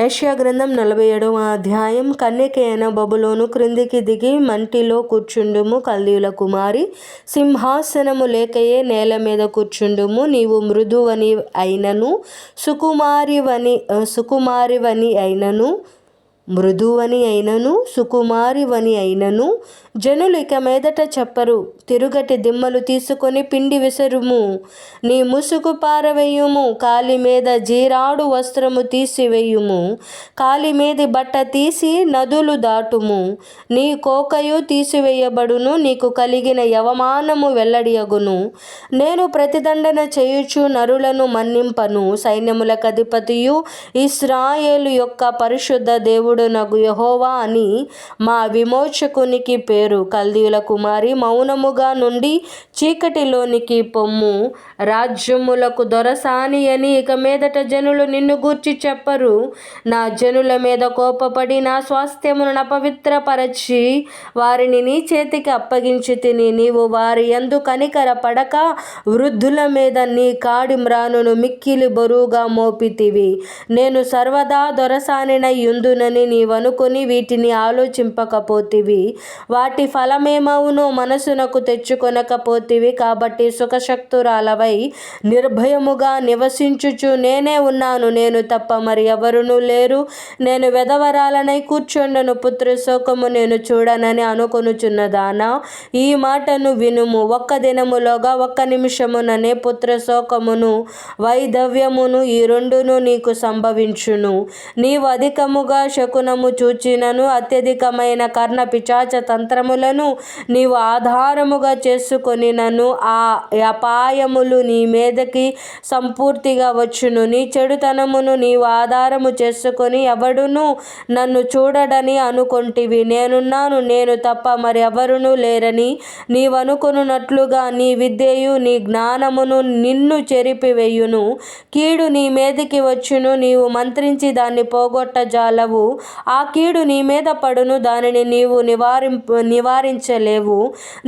యెషయా గ్రంథం 47వ అధ్యాయం. కన్యక అయిన బబులోను క్రిందికి దిగి మంటిలో కూర్చుండుము, కల్దీయుల కుమారి, సింహాసనము లేకయే నేల మీద కూర్చుండుము. నీవు మృదువని అయినను సుకుమారివని అయినను జనులు ఇక మీదట చెప్పరు. తిరుగటి దిమ్మలు తీసుకొని పిండి విసరుము, నీ ముసుగు పారవేయుము, కాలి మీద జీరాడు వస్త్రము తీసివేయుము, కాలి మీది బట్ట తీసి నదులు దాటుము. నీ కోకయు తీసివేయబడును, నీకు కలిగిన యవమానము వెల్లడియగును. నేను ప్రతిదండన చేయుచు నరులను మన్నింపను. సైన్యములకు అధిపతియు ఇశ్రాయేలు యొక్క పరిశుద్ధ దేవుడునగు యెహోవా అని మా విమోచకునికి పేరు. కల్దీయుల కుమారి, మౌనముగా నుండి చీకటిలోనికి పొమ్ము. రాజ్యములకు దొరసాని అని ఇక మీదట జనులు నిన్ను గూర్చి చెప్పరు. నా జనుల మీద కోపపడి నా స్వాస్థ్యమును అపవిత్రపరచి వారిని నీ చేతికి అప్పగించి తిని, నీవు వారి యందు కనికరపడక వృద్ధుల మీద నీ కాడి మ్రానును మిక్కిలి బరువుగా మోపితివి. నేను సర్వదా దొరసానినై యుందునని నీవనుకొని వీటిని ఆలోచింపకపోతివి. వాటి ఫలమేమవునో మనసునకు తెచ్చుకొనకపోతివి. కాబట్టి సుఖశక్తురాలవై నిర్భయముగా నివసించుచు, నేనే ఉన్నాను, నేను తప్ప మరి ఎవరునూ లేరు, నేను వెధవరాలనై కూర్చుండను, పుత్ర శోకము నేను చూడనని అనుకొనుచున్నదానా, ఈ మాటను వినుము. ఒక్క దినములోగా, ఒక్క నిమిషముననే పుత్ర శోకమును వైధవ్యమును ఈ రెండును నీకు సంభవించును. నీవు అధికముగా శకునము చూచినను, అత్యధికమైన కర్ణ పిశాచ తంత్రములను నీవు ఆధారముగా చేసుకొనినను, ఆ అపాయములు నీ మీదకి సంపూర్తిగా వచ్చును. నీ చెడుతనమును నీవు ఆధారము చేసుకొని ఎవడును నన్ను చూడడని అనుకొంటివి. నేనున్నాను, నేను తప్ప మరి ఎవరునూ లేరని నీవనుకొనున్నట్లుగా నీ విద్యయు నీ జ్ఞానమును నిన్ను చెరిపివేయును. కీడు నీ మీదికి వచ్చును, నీవు మంత్రించి దాన్ని పోగొట్టజాలవు. ఆ కీడు నీ మీద పడును, దానిని నీవు నివారించలేవు.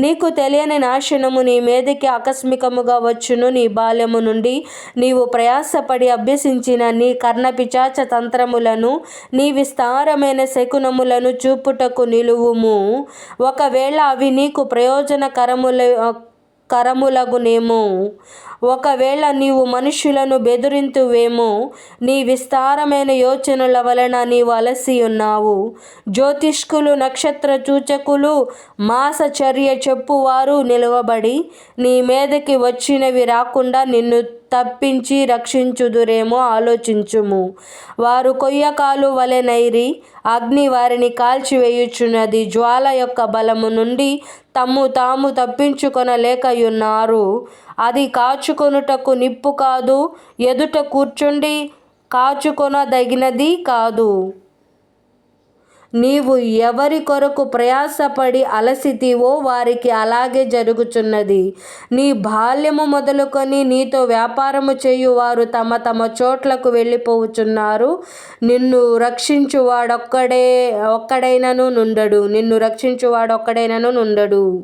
నీకు తెలియని నాశనము నీ మీదికి ఆకస్మికముగా వచ్చును. నీ బాల్యము నుండి నీవు ప్రయాసపడి అభ్యసించిన నీ కర్ణపిశాచ తంత్రములను, నీ విస్తారమైన శకునములను చూపుటకు నిలువుము. ఒకవేళ అవి నీకు ప్రయోజనకరములగునేమో. ఒకవేళ నీవు మనుష్యులను బెదిరింతువేమో. నీ విస్తారమైన యోచనల వలన నీవు అలసి ఉన్నావు. జ్యోతిష్కులు, నక్షత్ర సూచకులు, మాసచర్య చెప్పువారు నిలువబడి నీ మీదకి వచ్చినవి రాకుండా నిన్ను తప్పించి రక్షించుదురేమో ఆలోచించుము. వారు కొయ్యకాలు వలెనైరి, అగ్ని వారిని కాల్చివేయుచున్నది. జ్వాల యొక్క బలము నుండి తమ్ము తాము తప్పించుకొనలేకయున్నారు. అది కాచుకొనుటకు నిప్పు కాదు, ఎదుట కూర్చుండి కాచుకొనదగినది కాదు. నీవు ఎవరి కొరకు ప్రయాసపడి అలసితివో వారికి అలాగే జరుగుచున్నది. నీ బాల్యము మొదలుకొని నీతో వ్యాపారము చేయువారు తమ తమ చోట్లకు వెళ్ళిపోవుచున్నారు. నిన్ను రక్షించువాడొక్కడైనను నుండడు.